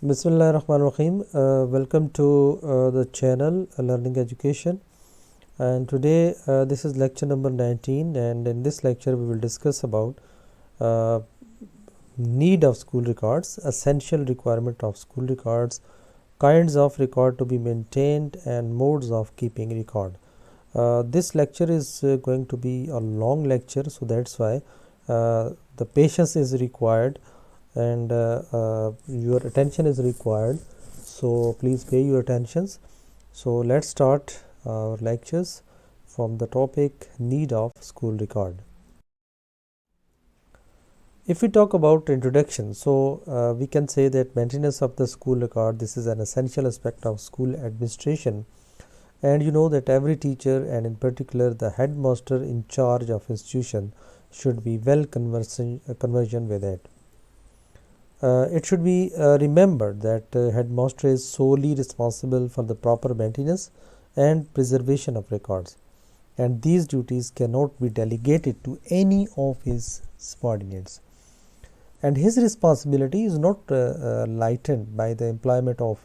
Bismillahirrahmanirrahim. Welcome to the channel Learning Education, and today this is lecture number 19, and in this lecture we will discuss about uh, need of school records, essential requirement of school records, kinds of record to be maintained, and modes of keeping record. This lecture is going to be a long lecture, so that's why the patience is required and your attention is required, so please pay your attentions. So let's start our lectures from the topic need of school record. If we talk about introduction, so we can say that maintenance of the school record, this is an essential aspect of school administration, and you know that every teacher and in particular the headmaster in charge of institution should be well conversant with it. It should be remembered that headmaster is solely responsible for the proper maintenance and preservation of records, and these duties cannot be delegated to any of his subordinates. And his responsibility is not lightened by the employment of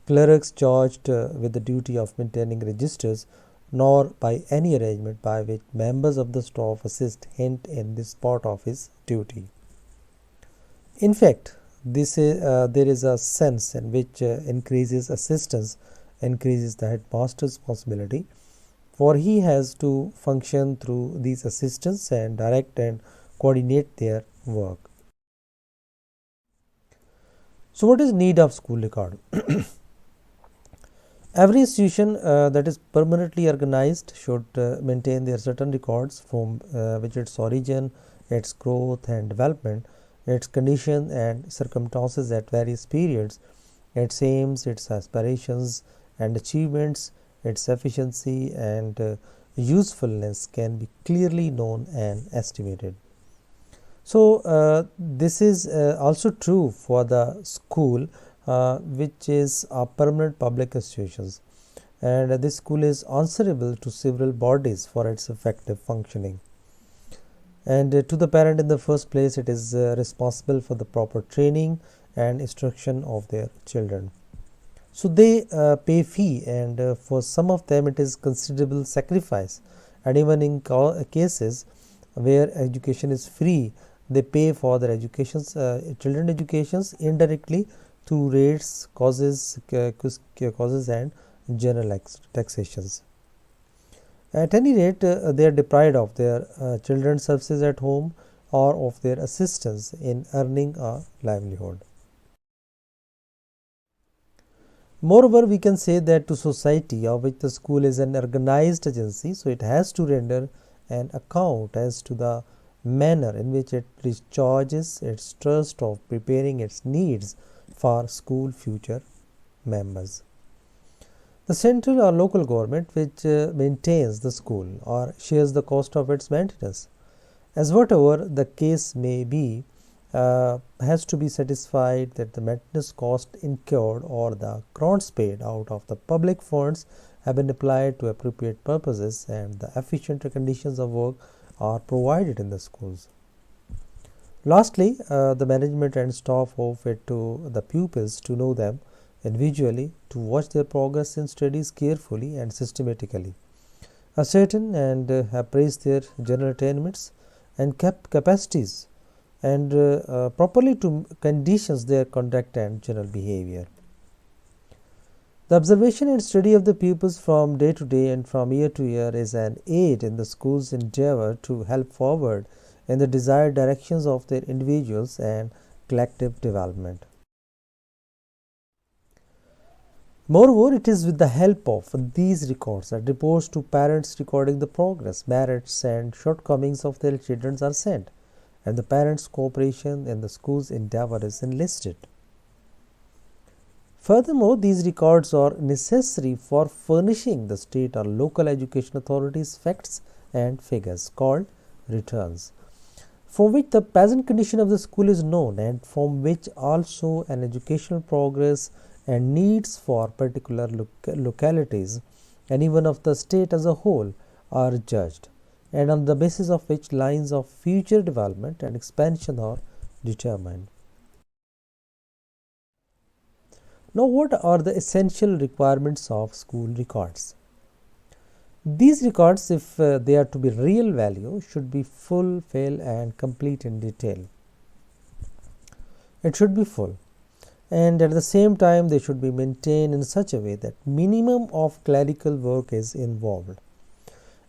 clerks charged with the duty of maintaining registers, nor by any arrangement by which members of the staff assist him in this part of his duty. In fact, there is a sense in which increases assistance increases the headmaster's responsibility, for he has to function through these assistants and direct and coordinate their work. So, what is need of school record? Every institution that is permanently organized should maintain their certain records from which its origin, its growth and development, its condition and circumstances at various periods, its aims, its aspirations and achievements, its efficiency and usefulness can be clearly known and estimated. So, this is also true for the school, which is a permanent public institutions, and this school is answerable to several bodies for its effective functioning. And to the parent in the first place, it is responsible for the proper training and instruction of their children. So they pay fee, and for some of them it is considerable sacrifice, and even in cases where education is free, they pay for their educations, children educations indirectly through rates, causes and general taxations. At any rate, they are deprived of their children's services at home or of their assistance in earning a livelihood. Moreover, we can say that to society, of which the school is an organized agency, so it has to render an account as to the manner in which it discharges its trust of preparing its needs for school future members. The central or local government which maintains the school or shares the cost of its maintenance, as whatever the case may be, has to be satisfied that the maintenance cost incurred or the grants paid out of the public funds have been applied to appropriate purposes and the efficient conditions of work are provided in the schools. Lastly, the management and staff owe it to the pupils to know them individually, to watch their progress in studies carefully and systematically, ascertain and appraise their general attainments and capacities, and properly to conditions their conduct and general behavior. The observation and study of the pupils from day to day and from year to year is an aid in the school's endeavor to help forward in the desired directions of their individuals and collective development. Moreover, it is with the help of these records that reports to parents regarding the progress, merits, and shortcomings of their children are sent, and the parents' cooperation in the school's endeavor is enlisted. Furthermore, these records are necessary for furnishing the state or local education authorities facts and figures called returns, from which the present condition of the school is known and from which also an educational progress and needs for particular localities and even of the state as a whole are judged, and on the basis of which lines of future development and expansion are determined. Now, what are the essential requirements of school records? These records, if they are to be real value, should be full, fair, and complete in detail. It should be full, and at the same time they should be maintained in such a way that minimum of clerical work is involved.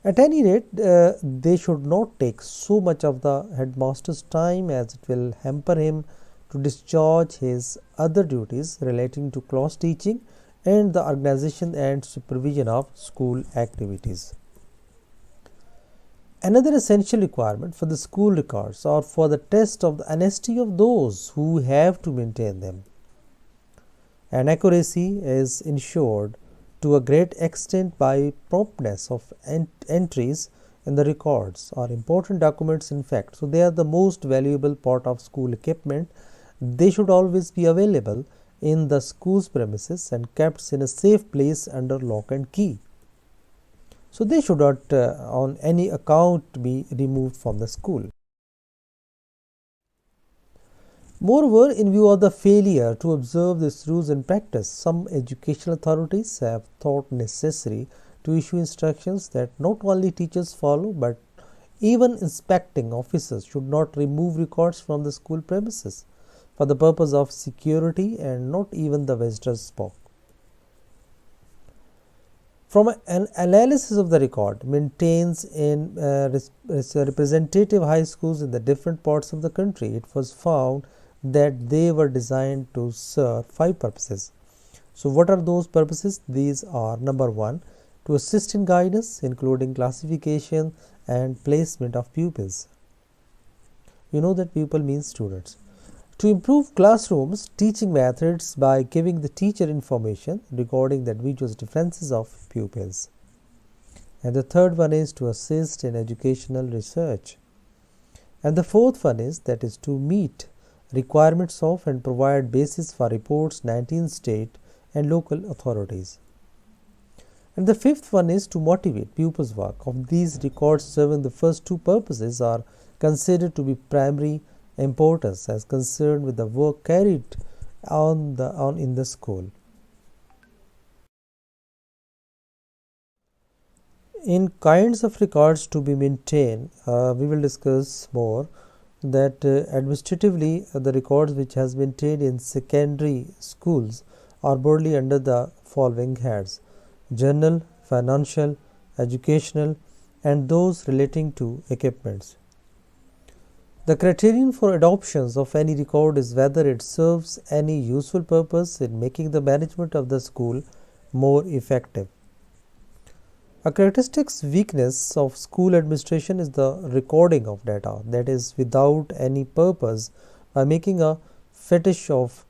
At any rate, they should not take so much of the headmaster's time as it will hamper him to discharge his other duties relating to class teaching and the organization and supervision of school activities. Another essential requirement for the school records or for the test of the honesty of those who have to maintain them. And accuracy is ensured to a great extent by promptness of entries in the records or important documents, in fact. So they are the most valuable part of school equipment. They should always be available in the school's premises and kept in a safe place under lock and key. So they should not on any account be removed from the school. Moreover, in view of the failure to observe these rules in practice, some educational authorities have thought necessary to issue instructions that not only teachers follow but even inspecting officers should not remove records from the school premises for the purpose of security and not even the visitors' book. From an analysis of the record maintains in representative high schools in the different parts of the country, it was found that they were designed to serve 5 purposes. So what are those purposes? These are: number 1, to assist in guidance, including classification and placement of pupils. You know that pupil means students. To improve classrooms teaching methods by giving the teacher information regarding the individual differences of pupils. And the third one is to assist in educational research. And the fourth one is to meet requirements of and provide basis for reports 19 state and local authorities. And the fifth one is to motivate pupils' work. Of these, records serving the first 2 purposes are considered to be primary importance as concerned with the work carried on in the school. In kinds of records to be maintained, we will discuss more that administratively the records which has been maintained in secondary schools are broadly under the following heads: journal, financial, educational, and those relating to equipments. The criterion for adoptions of any record is whether it serves any useful purpose in making the management of the school more effective. A characteristic weakness of school administration is the recording of data, that is, without any purpose, by making a fetish of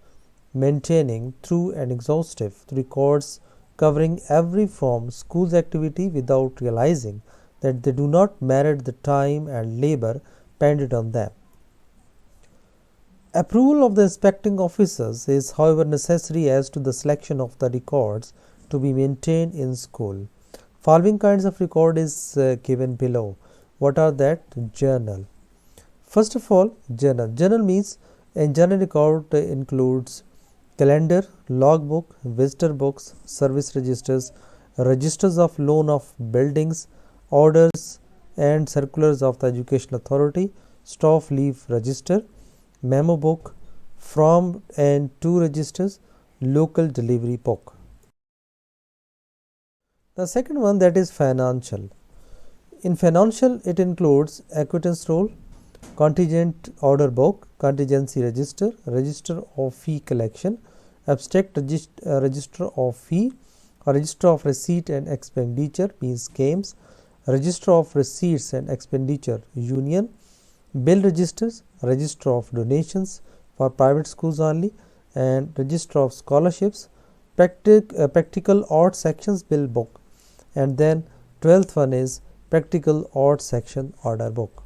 maintaining through and exhaustive records covering every form school's activity without realizing that they do not merit the time and labor expended on them. Approval of the inspecting officers is, however, necessary as to the selection of the records to be maintained in school. Following kinds of record is given below. What are that? Journal. First of all, journal. Journal means a journal record includes calendar, logbook, visitor books, service registers, registers of loan of buildings, orders and circulars of the education authority, staff leave register, memo book, from and to registers, local delivery book. The second one, that is financial. In financial, it includes acquittance roll, contingent order book, contingency register, register of fee collection, abstract register of fee, or register of receipt and expenditure means claims, register of receipts and expenditure union, bill registers, register of donations for private schools only, and register of scholarships, practical odd sections bill book, and then 12th one is practical odd section order book.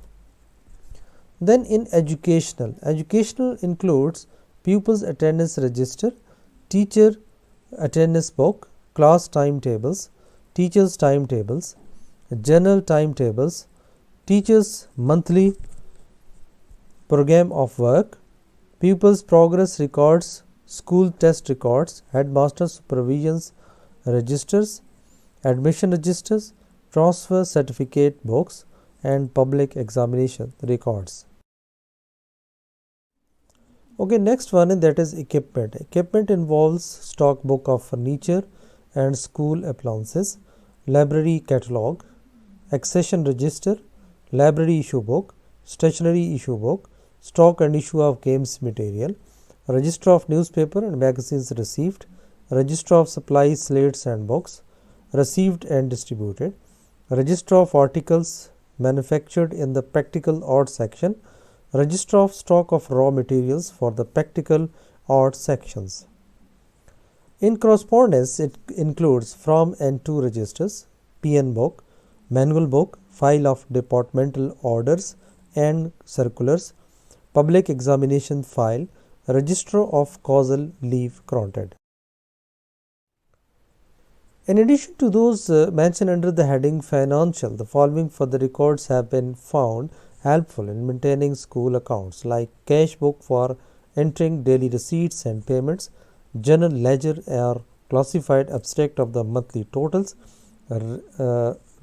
Then in educational includes pupils attendance register, teacher attendance book, class timetables, teachers timetables, journal timetables, teachers monthly program of work, pupils progress records, school test records, headmaster supervisions registers, admission registers, transfer certificate books, and public examination records. Okay, next one, and that is equipment. Equipment involves stock book of furniture and school appliances, library catalog, accession register, library issue book, stationery issue book, stock and issue of games material, register of newspaper and magazines received, register of supplies, slates and books, received and distributed, register of articles manufactured in the practical art section, register of stock of raw materials for the practical art sections. In correspondence, it includes from and to registers, PN book, manual book, file of departmental orders and circulars, public examination file, register of causal leave granted. In addition to those mentioned under the heading financial, the following further records have been found helpful in maintaining school accounts, like cash book for entering daily receipts and payments, journal ledger or classified abstract of the monthly totals,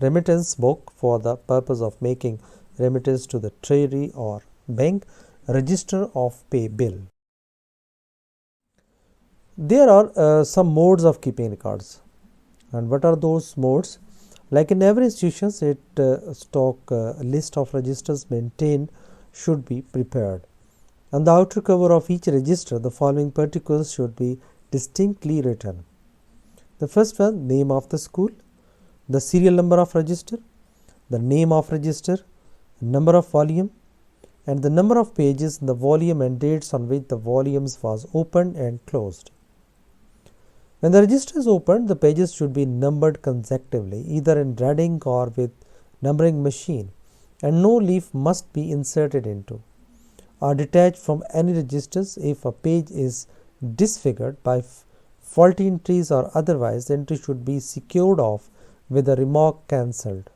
remittance book for the purpose of making remittance to the treasury or bank, register of pay bill. There are some modes of keeping records. And what are those modes? Like in every institution, stock list of registers maintained should be prepared. On the outer cover of each register, the following particulars should be distinctly written. The first one, name of the school, the serial number of register, the name of register, number of volume, and the number of pages in the volume and dates on which the volumes was opened and closed. When the register is opened, the pages should be numbered consecutively, either in red ink or with numbering machine, and no leaf must be inserted into or detached from any registers. If a page is disfigured by faulty entries or otherwise, the entry should be secured off with the remark cancelled.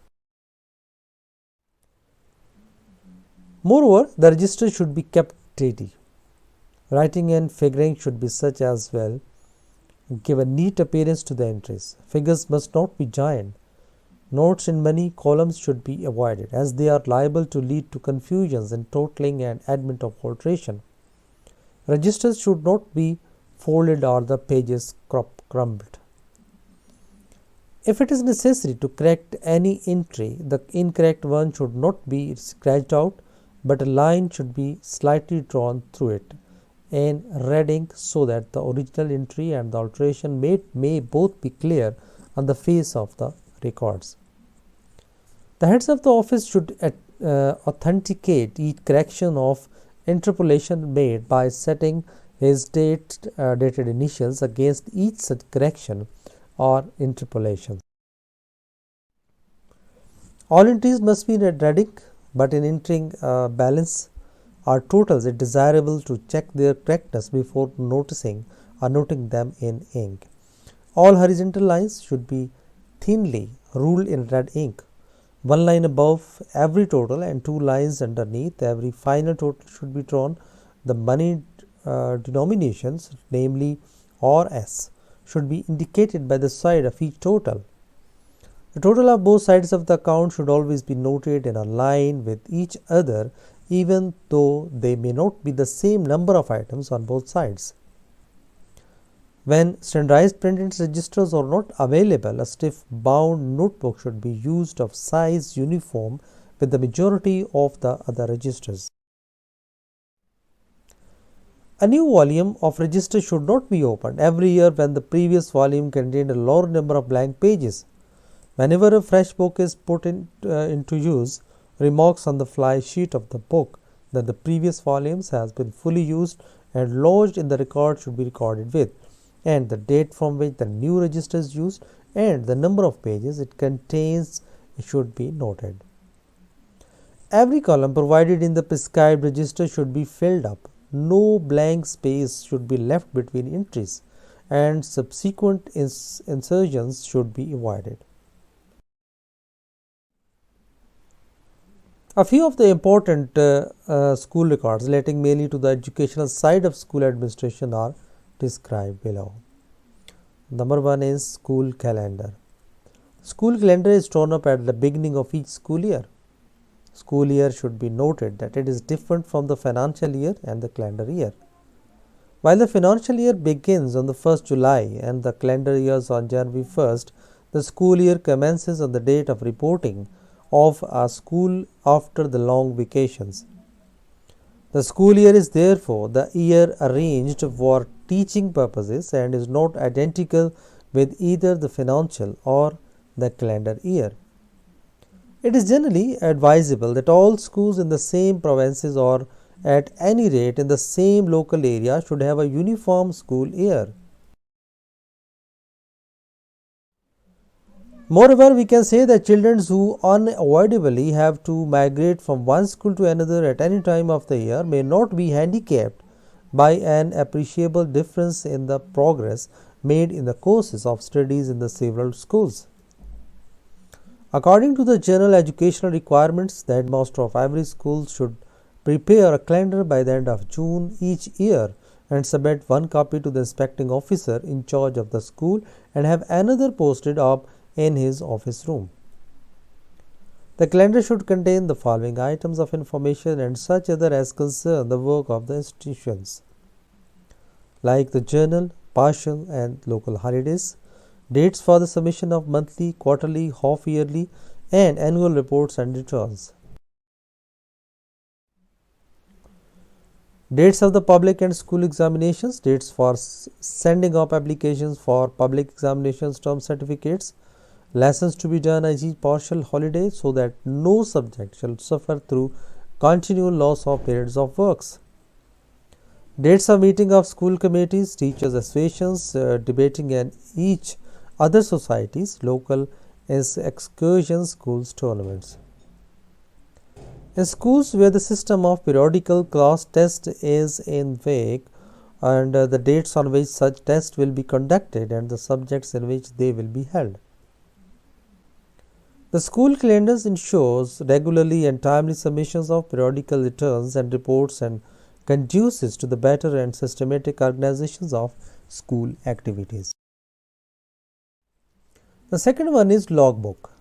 Moreover, the register should be kept tidy. Writing and figuring should be such as well give a neat appearance to the entries. Figures must not be giant. Notes in many columns should be avoided, as they are liable to lead to confusions in totaling and admit of alteration. Registers should not be folded or the pages crumbled. If it is necessary to correct any entry, the incorrect one should not be scratched out, but a line should be slightly drawn through it in red ink so that the original entry and the alteration may both be clear on the face of the records. The heads of the office should authenticate each correction of interpolation made by setting his dated initials against each such correction or interpolation. All entries must be in red ink, but in entering balance or totals, it is desirable to check their correctness before noting them in ink. All horizontal lines should be thinly ruled in red ink. One line above every total and two lines underneath every final total should be drawn. The money denominations, namely RS, should be indicated by the side of each total. The total of both sides of the account should always be noted in a line with each other, even though they may not be the same number of items on both sides. When standardized printed registers are not available, a stiff bound notebook should be used of size uniform with the majority of the other registers. A new volume of register should not be opened every year when the previous volume contained a lower number of blank pages. Whenever a fresh book is put into use, remarks on the fly sheet of the book that the previous volumes has been fully used and lodged in the record should be recorded with, and the date from which the new register is used and the number of pages it contains should be noted. Every column provided in the prescribed register should be filled up. No blank space should be left between entries, and subsequent insertions should be avoided. A few of the important school records relating mainly to the educational side of school administration are described below. Number 1 is school calendar. School calendar is drawn up at the beginning of each school year. School year should be noted that it is different from the financial year and the calendar year. While the financial year begins on the 1st July and the calendar years on January 1st, the school year commences on the date of reporting of a school after the long vacations. The school year is therefore the year arranged for teaching purposes and is not identical with either the financial or the calendar year. It is generally advisable that all schools in the same provinces or at any rate in the same local area should have a uniform school year. Moreover, we can say that children who unavoidably have to migrate from one school to another at any time of the year may not be handicapped by an appreciable difference in the progress made in the courses of studies in the several schools. According to the general educational requirements, the headmaster of every school should prepare a calendar by the end of June each year and submit one copy to the inspecting officer in charge of the school and have another posted up in his office room. The calendar should contain the following items of information and such other as concern the work of the institutions, like the journal, partial and local holidays, dates for the submission of monthly, quarterly, half-yearly and annual reports and returns, dates of the public and school examinations, dates for sending up applications for public examinations, term certificates, lessons to be done as each partial holiday so that no subject shall suffer through continual loss of periods of works. Dates of meeting of school committees, teachers' associations, debating and each other societies, local excursions, schools, tournaments. In schools where the system of periodical class test is in wake and the dates on which such tests will be conducted and the subjects in which they will be held. The school calendars ensures regularly and timely submissions of periodical returns and reports and conduces to the better and systematic organizations of school activities. The second one is logbook.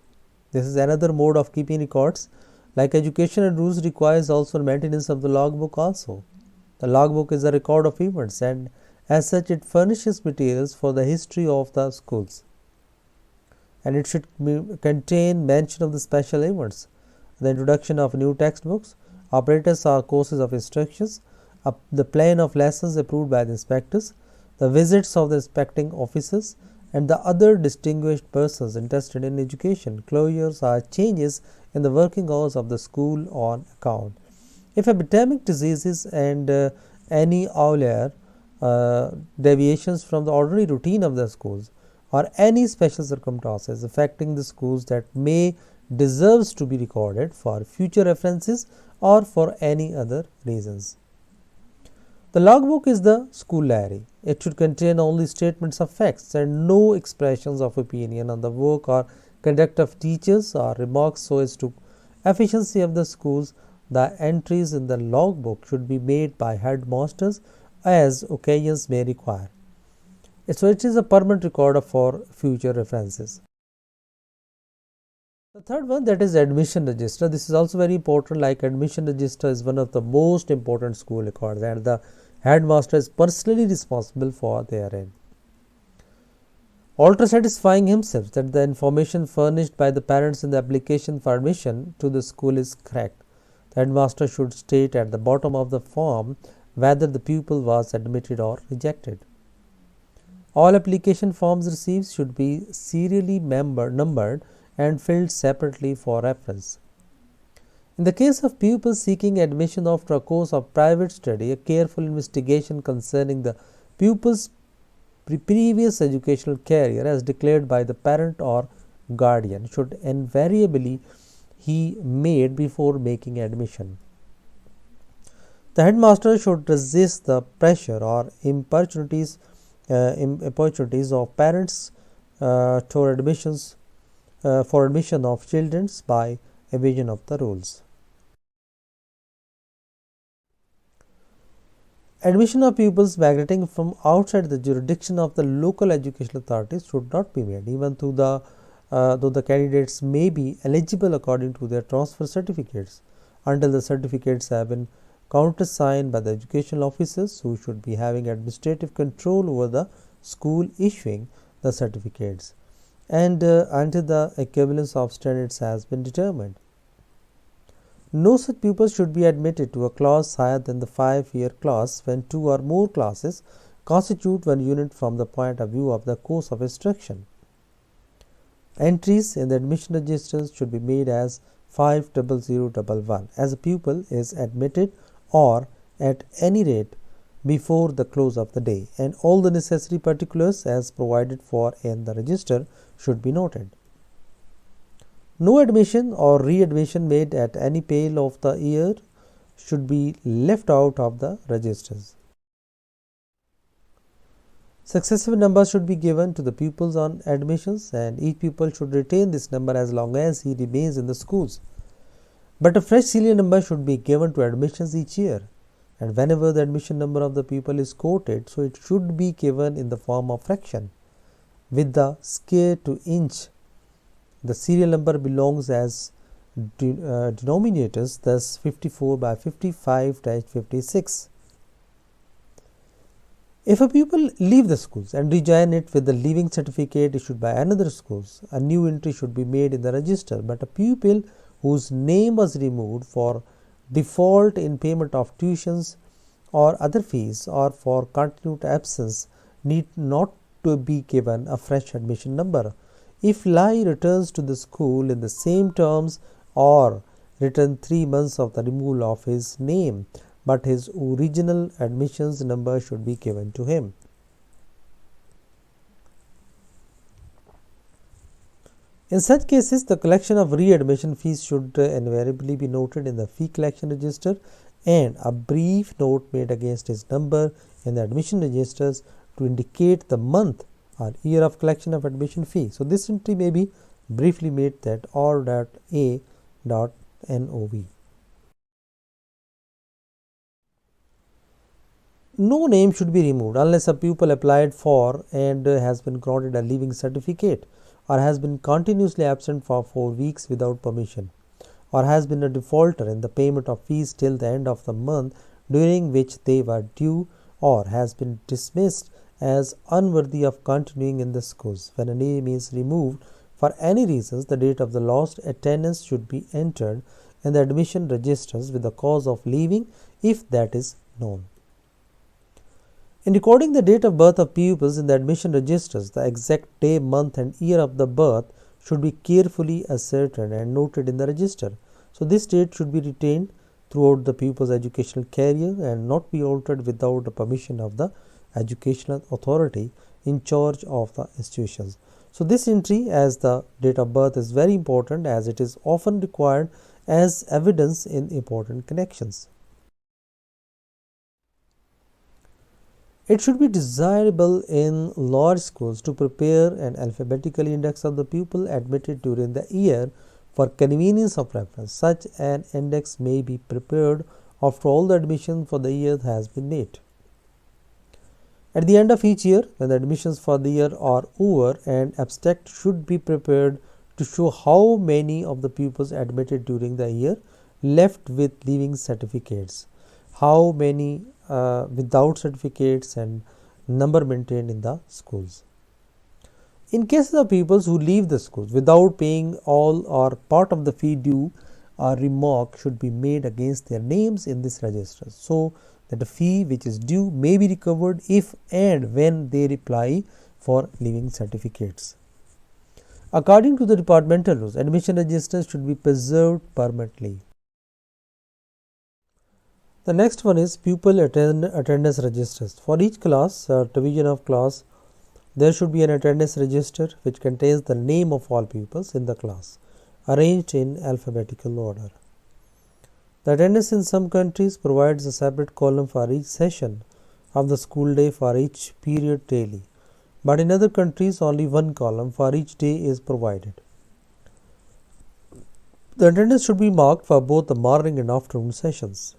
This is another mode of keeping records. Like education and rules requires also maintenance of the logbook also. The logbook is a record of events and as such it furnishes materials for the history of the schools. And it should contain mention of the special events, the introduction of new textbooks, apparatus or courses of instructions, the plan of lessons approved by the inspectors, the visits of the inspecting officers, and the other distinguished persons interested in education, closures or changes in the working hours of the school on account. If epidemic diseases and any outlier deviations from the ordinary routine of the schools or any special circumstances affecting the schools that may deserves to be recorded for future references or for any other reasons. The logbook is the school diary. It should contain only statements of facts and no expressions of opinion on the work or conduct of teachers or remarks so as to efficiency of the schools. The entries in the logbook should be made by headmasters as occasions may require. So it is a permanent record for future references. The third one, that is admission register. This is also very important. Like admission register is one of the most important school records and the headmaster is personally responsible for therein. Also satisfying himself that the information furnished by the parents in the application for admission to the school is correct. The headmaster should state at the bottom of the form whether the pupil was admitted or rejected. All application forms received should be serially numbered and filled separately for reference. In the case of pupils seeking admission after a course of private study, a careful investigation concerning the pupil's previous educational career as declared by the parent or guardian should invariably be made before making admission. The headmaster should resist the pressure or opportunities of parents for admission of children by evasion of the rules. Admission of pupils migrating from outside the jurisdiction of the local educational authorities should not be made, even though the candidates may be eligible according to their transfer certificates, until the certificates have been countersigned by the educational officers who should be having administrative control over the school issuing the certificates, and until the equivalence of standards has been determined. No such pupils should be admitted to a class higher than the 5-year class when 2 or more classes constitute one unit from the point of view of the course of instruction. Entries in the admission registers should be made as 50011 as a pupil is admitted or at any rate before the close of the day, and all the necessary particulars as provided for in the register should be noted. No admission or readmission made at any pale of the year should be left out of the registers. Successive numbers should be given to the pupils on admissions, and each pupil should retain this number as long as he remains in the schools. But a fresh serial number should be given to admissions each year, and whenever the admission number of the pupil is quoted, so it should be given in the form of fraction with the square to inch. The serial number belongs as denominators, thus 54 by 55-56. If a pupil leave the schools and rejoin it with the leaving certificate issued by another school, a new entry should be made in the register, but a pupil whose name was removed for default in payment of tuitions or other fees or for continued absence need not to be given a fresh admission number. If Lai returns to the school in the same terms or within 3 months of the removal of his name, but his original admissions number should be given to him. In such cases, the collection of readmission fees should invariably be noted in the fee collection register, and a brief note made against his number in the admission registers to indicate the month or year of collection of admission fee. So this entry may be briefly made that or.a.nov. No name should be removed unless a pupil applied for and has been granted a leaving certificate, or has been continuously absent for 4 weeks without permission, or has been a defaulter in the payment of fees till the end of the month during which they were due, or has been dismissed as unworthy of continuing in the schools. When a name is removed for any reasons, the date of the lost attendance should be entered in the admission registers with the cause of leaving if that is known. In recording the date of birth of pupils in the admission registers, the exact day, month and year of the birth should be carefully ascertained and noted in the register. So this date should be retained throughout the pupil's educational career and not be altered without the permission of the educational authority in charge of the institutions. So this entry as the date of birth is very important, as it is often required as evidence in important connections. It should be desirable in large schools to prepare an alphabetical index of the pupil admitted during the year for convenience of reference. Such an index may be prepared after all the admission for the year has been made. At the end of each year, when the admissions for the year are over, an abstract should be prepared to show how many of the pupils admitted during the year left with leaving certificates, how many without certificates, and number maintained in the schools. In case of pupils who leave the schools without paying all or part of the fee due, a remark should be made against their names in this register, so that the fee which is due may be recovered if and when they apply for leaving certificates. According to the departmental rules, admission registers should be preserved permanently. The next one is pupil attendance registers. For each class or division of class, there should be an attendance register which contains the name of all pupils in the class, arranged in alphabetical order. The attendance in some countries provides a separate column for each session of the school day for each period daily, but in other countries only one column for each day is provided. The attendance should be marked for both the morning and afternoon sessions.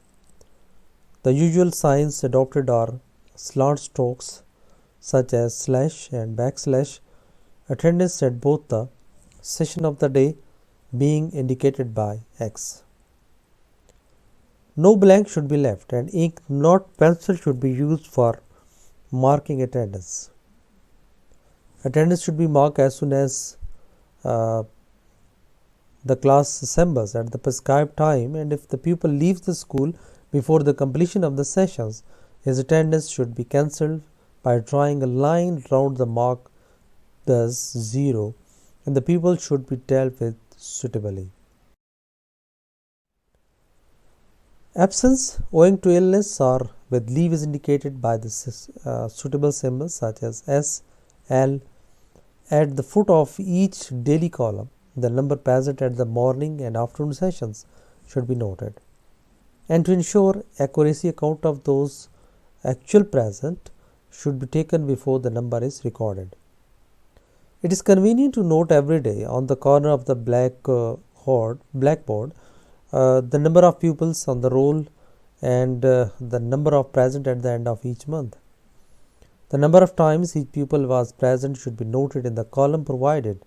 The usual signs adopted are slant strokes such as slash and backslash, attendance at both the session of the day being indicated by X. No blank should be left, and ink, not pencil, should be used for marking attendance. Attendance should be marked as soon as the class assembles at the prescribed time, and if the pupil leaves the school before the completion of the sessions, his attendance should be cancelled by drawing a line round the mark, thus 0, and the pupil should be dealt with suitably. Absence owing to illness or with leave is indicated by the suitable symbols such as S, L. At the foot of each daily column, the number present at the morning and afternoon sessions should be noted. And to ensure accuracy, account of those actual present should be taken before the number is recorded. It is convenient to note every day on the corner of the blackboard the number of pupils on the roll and the number of present at the end of each month. The number of times each pupil was present should be noted in the column provided.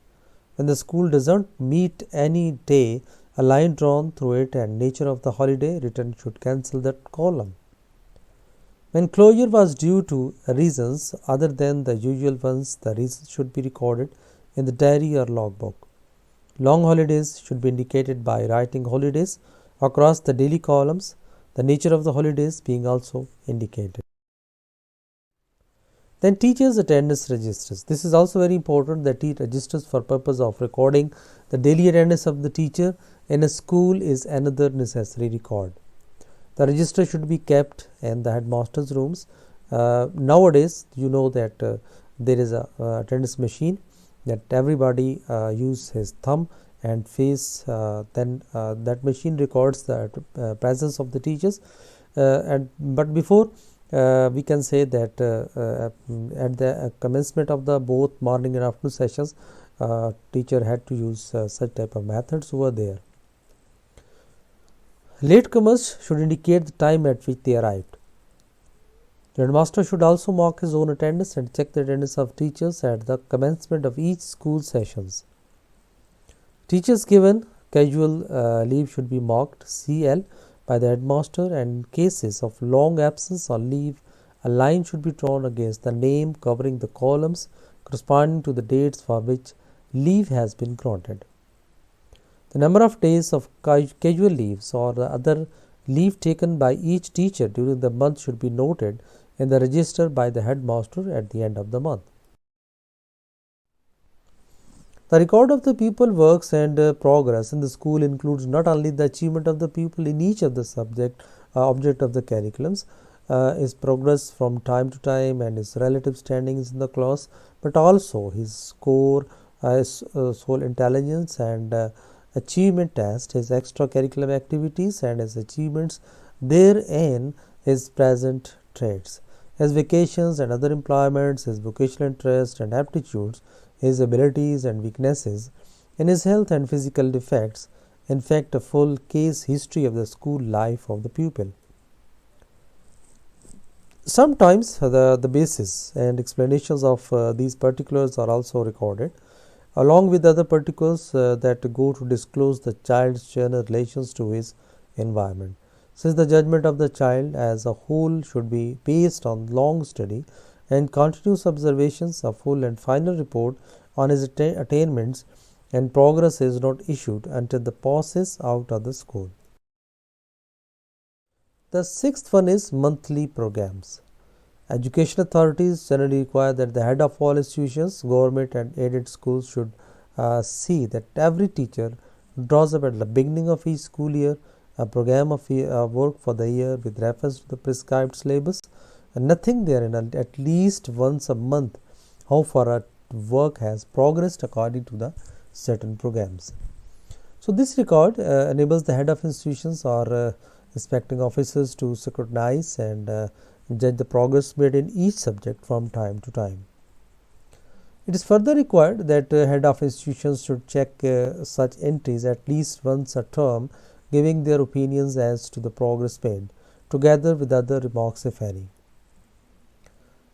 When the school doesn't meet any day, a line drawn through it and nature of the holiday written should cancel that column. When closure was due to reasons other than the usual ones, the reasons should be recorded in the diary or logbook. Long holidays should be indicated by writing holidays across the daily columns, the nature of the holidays being also indicated. Then teachers' attendance registers. This is also very important that it registers for purpose of recording the daily attendance of the teacher in a school is another necessary record. The register should be kept in the headmaster's rooms. Nowadays, you know that there is a attendance machine that everybody use his thumb and face, then that machine records the presence of the teachers. But before, we can say that at the commencement of the both morning and afternoon sessions, teacher had to use such type of methods over there. Latecomers should indicate the time at which they arrived. The headmaster should also mark his own attendance and check the attendance of teachers at the commencement of each school sessions. Teachers given casual leave should be marked CL by the headmaster, and in cases of long absence or leave, a line should be drawn against the name covering the columns corresponding to the dates for which leave has been granted. The number of days of casual leaves or the other leave taken by each teacher during the month should be noted in the register by the headmaster at the end of the month. The record of the pupil works and progress in the school includes not only the achievement of the pupil in each of the object of the curriculums, his progress from time to time and his relative standings in the class, but also his score, his whole intelligence and achievement test, his extracurricular activities and his achievements therein, his present traits, his vacations and other employments, his vocational interests and aptitudes, his abilities and weaknesses, in his health and physical defects, in fact a full case history of the school life of the pupil. Sometimes the basis and explanations of these particulars are also recorded, along with other particulars that go to disclose the child's general relations to his environment. Since the judgment of the child as a whole should be based on long study and continuous observations, a full and final report on his attainments and progress is not issued until the passes out of the school. The sixth one is monthly programs. Education authorities generally require that the head of all institutions, government and aided schools should see that every teacher draws up at the beginning of each school year a program of work for the year with reference to the prescribed syllabus, and nothing therein at least once a month how far a work has progressed according to the certain programs. So this record enables the head of institutions or inspecting officers to scrutinize and judge the progress made in each subject from time to time. It is further required that head of institutions should check such entries at least once a term, giving their opinions as to the progress made. together with other remarks, if any.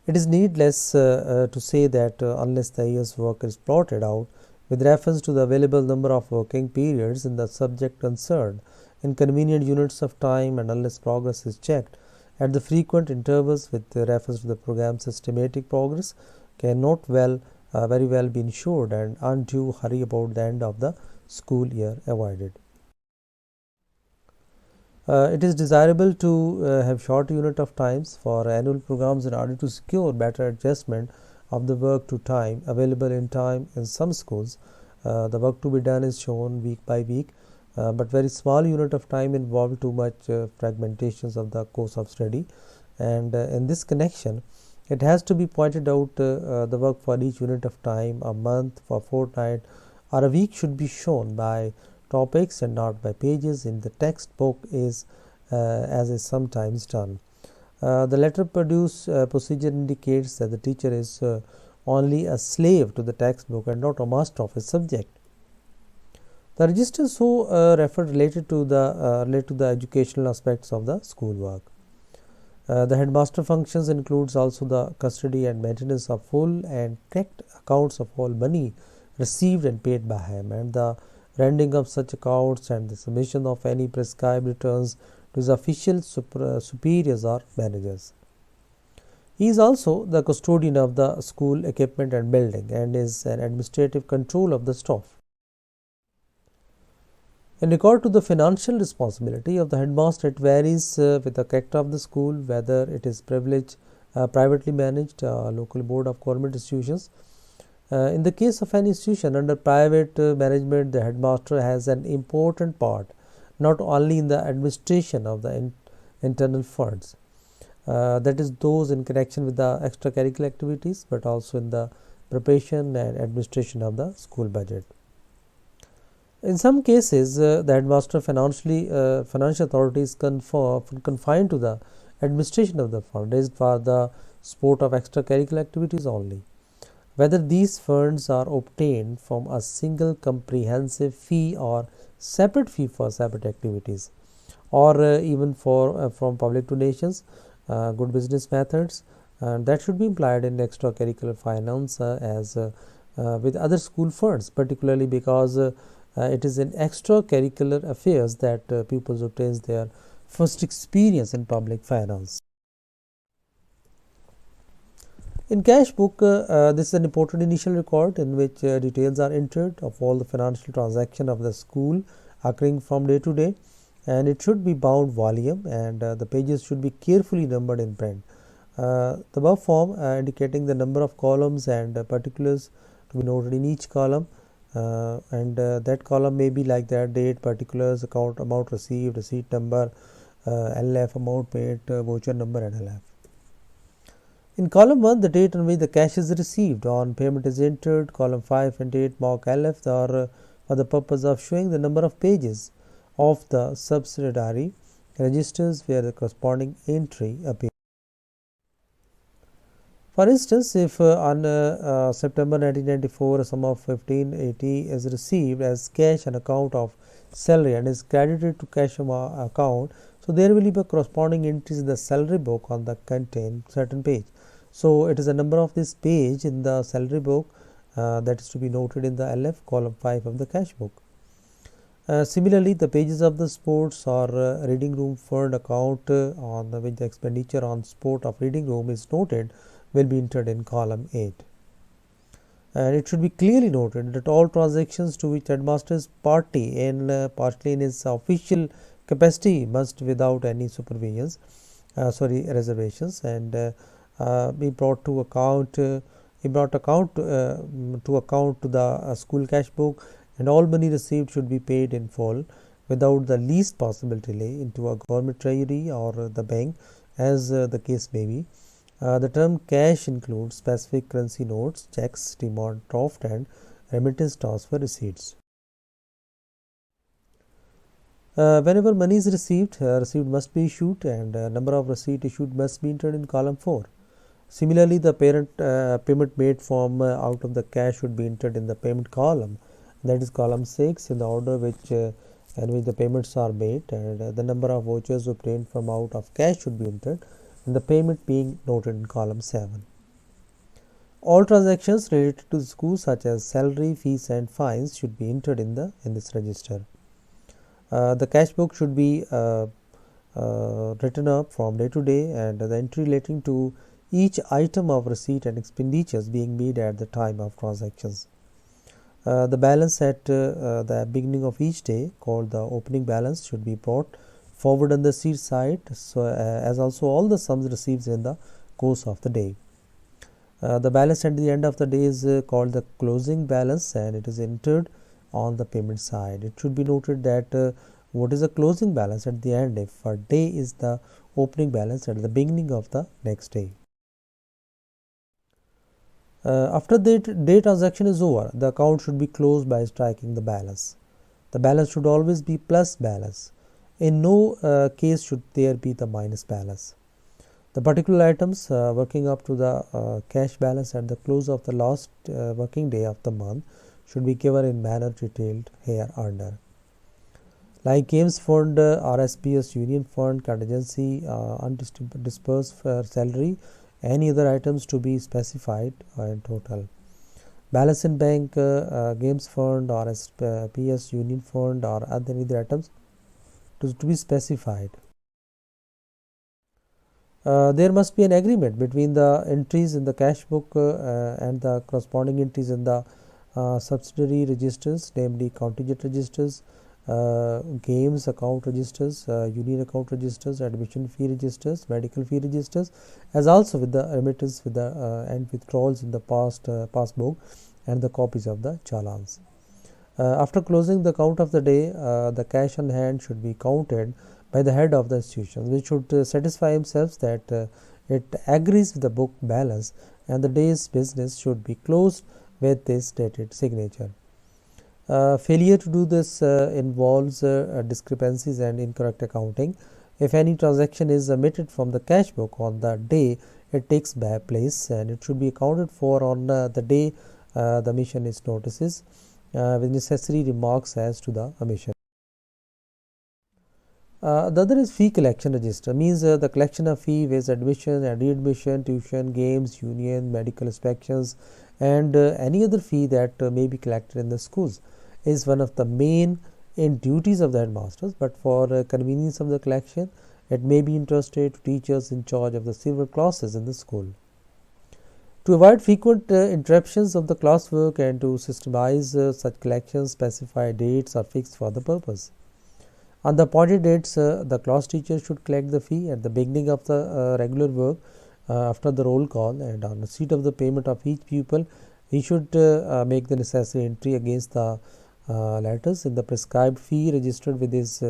It is needless to say that unless the year's work is plotted out with reference to the available number of working periods in the subject concerned in convenient units of time, and unless progress is checked at the frequent intervals with reference to the program's systematic progress, cannot very well be ensured and undue hurry about the end of the school year avoided. It is desirable to have short unit of times for annual programs in order to secure better adjustment of the work to time available in time. In some schools, the work to be done is shown week by week, but very small unit of time involve too much fragmentations of the course of study, and in this connection it has to be pointed out the work for each unit of time, a month, for fortnight, or a week should be shown by topics and not by pages in the textbook as is sometimes done. The letter produce procedure indicates that the teacher is only a slave to the textbook and not a master of his subject. The register so referred related to the educational aspects of the schoolwork. The headmaster functions includes also the custody and maintenance of full and correct accounts of all money received and paid by him, and the rendering of such accounts and the submission of any prescribed returns to his official superiors or managers. He is also the custodian of the school equipment and building and is an administrative control of the staff. In regard to the financial responsibility of the headmaster, it varies with the character of the school, whether it is privately managed, local board of government institutions. In the case of an institution under private management, the headmaster has an important part, not only in the administration of the internal funds, that is those in connection with the extracurricular activities, but also in the preparation and administration of the school budget. In some cases, the headmaster financial authority is confined to the administration of the fund raised for the support of extracurricular activities only. Whether these funds are obtained from a single comprehensive fee or separate fee for separate activities, or even from public donations, good business methods, that should be implied in extracurricular finance as with other school funds, particularly because it is in extracurricular affairs that pupils obtain their first experience in public finance. In cash book, this is an important initial record in which details are entered of all the financial transactions of the school occurring from day to day, and it should be bound volume, and the pages should be carefully numbered in print. The above form indicating the number of columns and particulars to be noted in each column, and that column may be like that: date, particulars, account, amount received, receipt number, LF, amount paid, voucher number, and LF. In column 1, the date on which the cash is received on payment is entered. Column 5 and 8 mark LF for the purpose of showing the number of pages of the subsidiary registers where the corresponding entry appears. For instance, if on September 1994 a sum of 1580 is received as cash on account of salary and is credited to cash account, so there will be corresponding entries in the salary book on the contained certain page. So it is a number of this page in the salary book that is to be noted in the LF column 5 of the cash book. Similarly, the pages of the sports or reading room fund account on which the expenditure on sport of reading room is noted will be entered in column 8. And it should be clearly noted that all transactions to which headmaster is partly in his official capacity must, without any reservations, and be brought to account to the school cash book, and all money received should be paid in full without the least possible delay into a government treasury or the bank, as the case may be. The term cash includes specific currency notes, checks, demand draft, and remittance transfer receipts. Whenever money is received, receipt must be issued, and number of receipt issued must be entered in column 4. Similarly, the payment made from out of the cash should be entered in the payment column, that is column 6, in the order which in which the payments are made, and the number of vouchers obtained from out of cash should be entered, and the payment being noted in column 7. All transactions related to the school, such as salary, fees, and fines, should be entered in this register. The cash book should be written up from day to day, and the entry relating to each item of receipt and expenditures being made at the time of transactions. The balance at the beginning of each day, called the opening balance, should be brought forward on the receipt side, so as also all the sums received in the course of the day. The balance at the end of the day is called the closing balance, and it is entered on the payment side. It should be noted that what is the closing balance at the end if a day is the opening balance at the beginning of the next day. After the day transaction is over, the account should be closed by striking the balance. The balance should always be plus balance. In no case should there be the minus balance. The particular items working up to the cash balance at the close of the last working day of the month should be given in manner detailed hereunder. Like Games Fund, RSPS, Union Fund, Contingency, undisbursed salary, any other items to be specified in total. Balance in bank, Games Fund, RSPS, Union Fund, or other items to be specified. There must be an agreement between the entries in the cash book and the corresponding entries in the subsidiary registers, namely contingent registers, games account registers, union account registers, admission fee registers, medical fee registers, as also with the remittance with the and withdrawals in the passbook and the copies of the challans. After closing the count of the day, the cash on hand should be counted by the head of the institution, which should satisfy himself that it agrees with the book balance, and the day's business should be closed with this dated signature. Failure to do this involves discrepancies and incorrect accounting. If any transaction is omitted from the cash book on the day it takes place, and it should be accounted for on the day the mission is notices, with necessary remarks as to the omission. The other is fee collection register, means the collection of fee with admission and readmission, tuition, games, union, medical inspections, and any other fee that may be collected in the schools is one of the main duties of the headmasters, but for convenience of the collection, it may be entrusted to teachers in charge of the several classes in the school. To avoid frequent interruptions of the classwork and to systemize such collections, specified dates are fixed for the purpose. On the appointed dates, the class teacher should collect the fee at the beginning of the regular work after the roll call, and on receipt of the payment of each pupil, he should make the necessary entry against the letters in the prescribed fee registered with his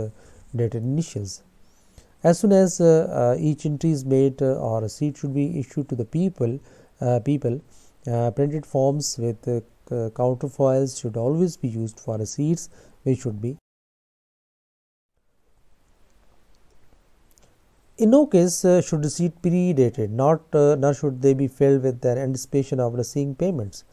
dated initials. As soon as each entry is made, or receipt should be issued to the people, printed forms with counterfoils should always be used for receipts, which should be. In no case should receipt be dated, nor should they be filled with their anticipation of receiving payments.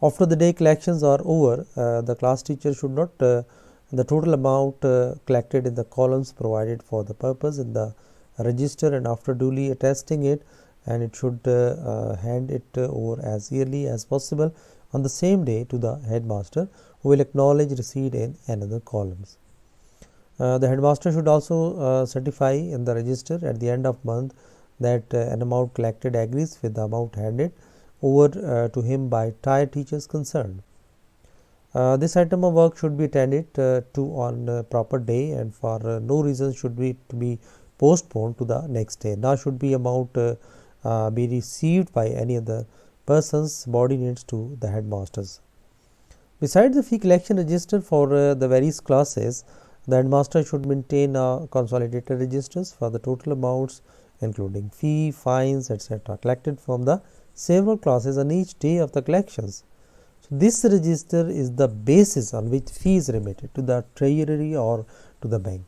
After the day collections are over, the class teacher should not the total amount collected in the columns provided for the purpose in the register, and after duly attesting it, and it should hand it over as early as possible on the same day to the headmaster, who will acknowledge receipt in another columns. The headmaster should also certify in the register at the end of month that an amount collected agrees with the amount handed over to him by tier teachers concerned. This item of work should be attended to on proper day, and for no reason should be postponed to the next day. Nor should be amount be received by any other persons subordinates to the headmasters. Besides the fee collection register for the various classes, the headmaster should maintain consolidated registers for the total amounts, including fee, fines, etc., collected from the several classes on each day of the collections. So this register is the basis on which fee is remitted to the treasury or to the bank.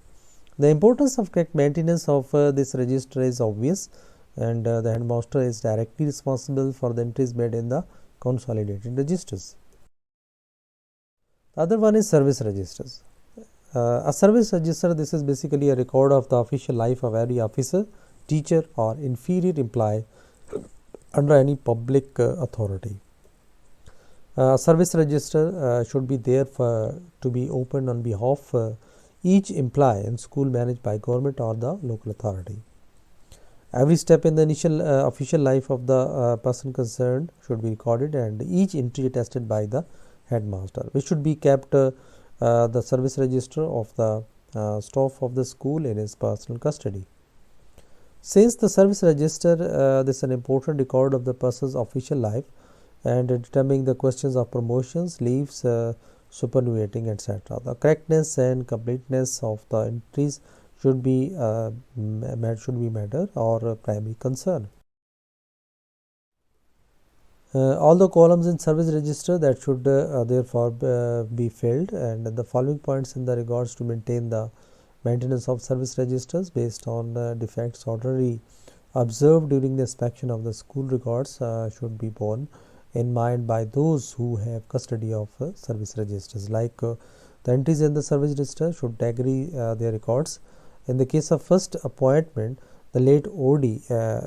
The importance of correct maintenance of this register is obvious, and the headmaster is directly responsible for the entries made in the consolidated registers. The other one is service registers. A service register, this is basically a record of the official life of every officer, teacher or inferior employee under any public authority. Service register should be there to be opened on behalf of each employee in school managed by government or the local authority. Every step in the initial official life of the person concerned should be recorded, and each entry attested by the headmaster, which should be kept the service register of the staff of the school in his personal custody. Since the service register this is an important record of the person's official life and determining the questions of promotions, leaves, superannuating, etc. The correctness and completeness of the entries should be matter or primary concern. All the columns in service register that should therefore be filled, and the following points in the regards to maintain the maintenance of service registers based on defects ordinarily observed during the inspection of the school records should be borne in mind by those who have custody of service registers. Like the entries in the service register should agree their records. In the case of first appointment, the late OD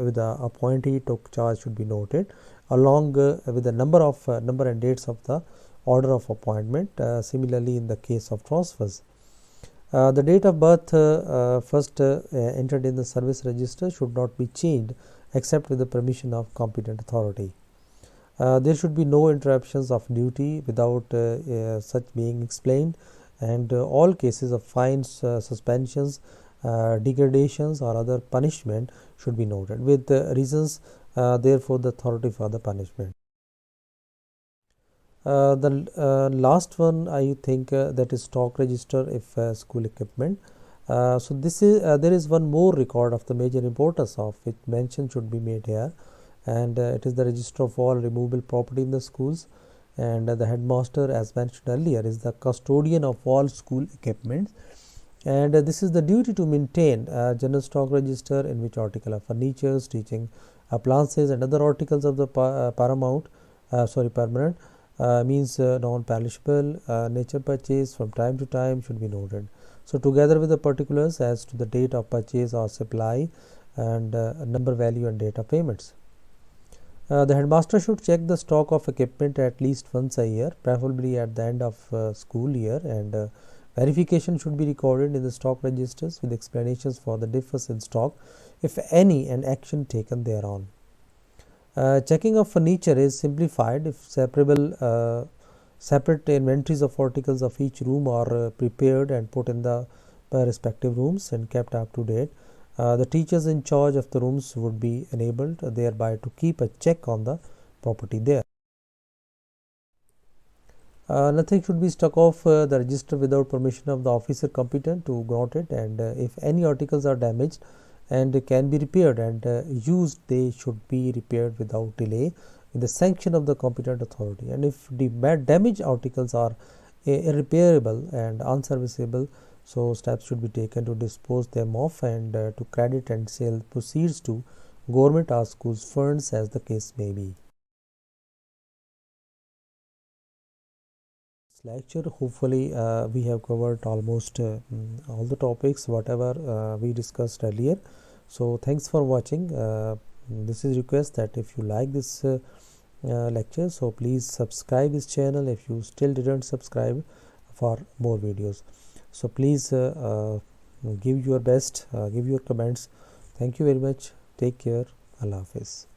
with the appointee took charge should be noted, along with the number and dates of the order of appointment. Similarly, in the case of transfers, the date of birth first entered in the service register should not be changed except with the permission of competent authority. There should be no interruptions of duty without such being explained, and all cases of fines, suspensions, degradations or other punishment should be noted with reasons, therefore the authority for the punishment. The last one, I think, that is stock register if school equipment. So this is there is one more record of the major importance of which mention should be made here, and it is the register of all removable property in the schools, and the headmaster, as mentioned earlier, is the custodian of all school equipment, and this is the duty to maintain a general stock register in which article of furniture, teaching appliances and other articles of the permanent means non-perishable nature purchase from time to time should be noted. So together with the particulars as to the date of purchase or supply and number, value and date of payments. The headmaster should check the stock of equipment at least once a year, preferably at the end of school year, and verification should be recorded in the stock registers with explanations for the difference in stock, if any, and action taken thereon. Checking of furniture is simplified if separate inventories of articles of each room are prepared and put in the respective rooms and kept up to date. The teachers in charge of the rooms would be enabled thereby to keep a check on the property there. Nothing should be struck off the register without permission of the officer competent to note it, and if any articles are damaged and can be repaired and used, they should be repaired without delay with the sanction of the competent authority. And if the damaged articles are irreparable and unserviceable, so steps should be taken to dispose them off and to credit and sale proceeds to government or schools funds as the case may be. Lecture, hopefully we have covered almost all the topics whatever we discussed earlier. So thanks for watching. This is request that if you like this lecture, so please subscribe this channel if you still didn't subscribe for more videos. So please give your best, give your comments. Thank you very much. Take care. Allah Hafiz.